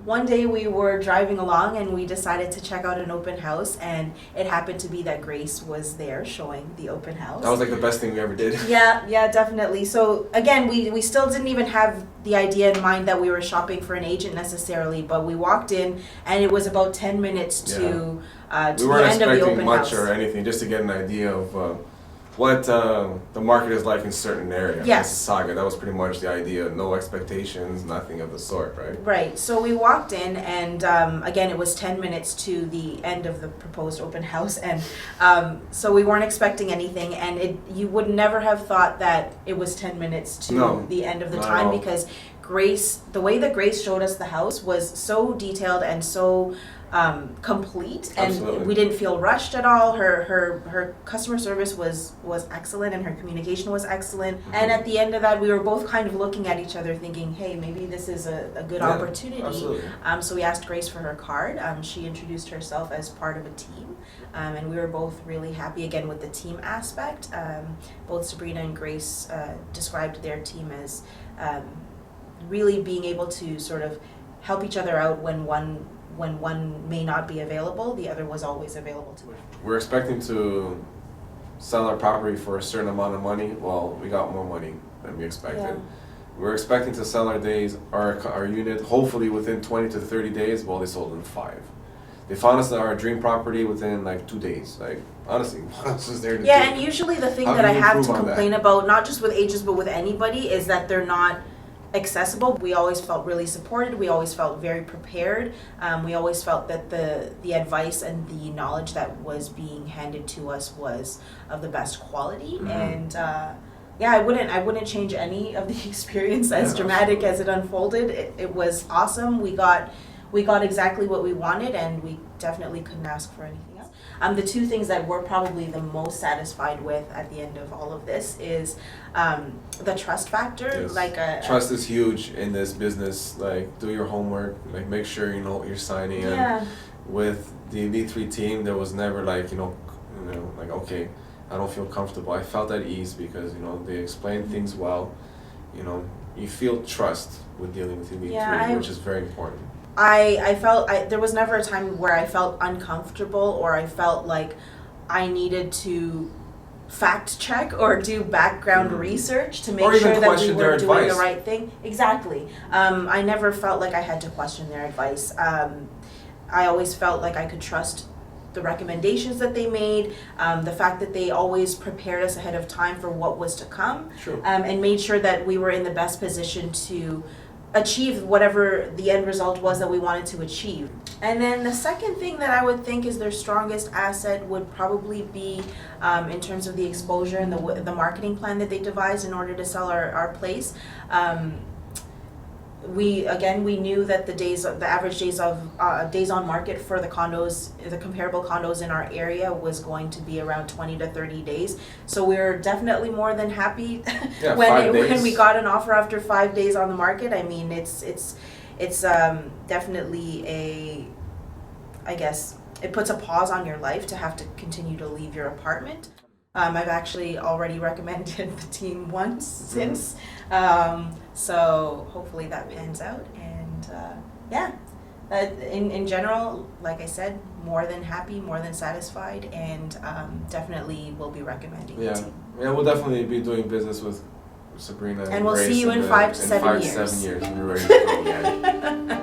one day we were driving along and we decided to check out an open house, and it happened to be that Grace was there showing the open house. That was like the best thing we ever did. Yeah, definitely. So again, we still didn't even have the idea in mind that we were shopping for an agent necessarily, but we walked in and it was about 10 minutes to We the weren't end of the expecting open much house. or anything, just to get an idea of what the market is like in certain areas. Yes. Mississauga, that was pretty much the idea. No expectations, nothing of the sort, right? Right. So we walked in, and again, it was 10 minutes to the end of the proposed open house, and so we weren't expecting anything. And you would never have thought that it was 10 minutes to No, the end of the not at time, all. because Grace, the way that Grace showed us the house was so detailed and so complete, and Absolutely. we didn't feel rushed at all. Her customer service was excellent, and her communication was excellent. And at the end of that, we were both kind of looking at each other thinking, hey, maybe this is a good Yeah, opportunity. Absolutely. So we asked Grace for her card. She introduced herself as part of a team, and we were both really happy again with the team aspect. Both Sabrina and Grace described their team as really being able to sort of help each other out when one may not be available, the other was always available to her. We're expecting to sell our property for a certain amount of money. Well, we got more money than we expected. Yeah. We're expecting to sell our unit hopefully within 20 to 30 days. Well, they sold in 5. They found us our dream property within like 2 days. Like honestly, what else is there to do? Yeah, and usually the thing How that I can you have to improve on complain that? about, not just with agents but with anybody, is that they're not accessible. We always felt really supported. We always felt very prepared. We always felt that the advice and the knowledge that was being handed to us was of the best quality. Mhm. And yeah, I wouldn't change any of the experience, as Yeah, dramatic absolutely. as it unfolded. It was awesome. We got exactly what we wanted, and we definitely couldn't ask for anything else. The two things that we're probably the most satisfied with at the end of all of this is the trust factor. Yes. Like Trust is huge in this business. Like, do your homework. Like, make sure you know what you're signing. yeah. And with the Elite 3 team, there was never like, like, okay, I don't feel comfortable. I felt at ease because, they explained things well. You feel trust with dealing with Elite 3, which is very important. I felt there was never a time where I felt uncomfortable or I felt like I needed to fact check or do background research to make Or even sure that we question were their doing advice. the right thing. Exactly. I never felt like I had to question their advice. I always felt like I could trust the recommendations that they made, the fact that they always prepared us ahead of time for what was to come, Sure. and made sure that we were in the best position to achieve whatever the end result was that we wanted to achieve. And then the second thing that I would think is their strongest asset would probably be in terms of the exposure and the marketing plan that they devised in order to sell our place. We knew that the average days on market for the comparable condos in our area was going to be around 20 to 30 days. So we're definitely more than happy Yeah, 5 days. when we got an offer after 5 days on the market. I mean, it's definitely I guess it puts a pause on your life to have to continue to leave your apartment. I've actually already recommended the team once since, so hopefully that pans out. And in general, like I said, more than happy, more than satisfied, and definitely will be recommending the Yeah. team. Yeah, we'll definitely be doing business with Sabrina And we'll Grace see you in the- 5 to 7 5 to years. 7 years. We're ready to go again.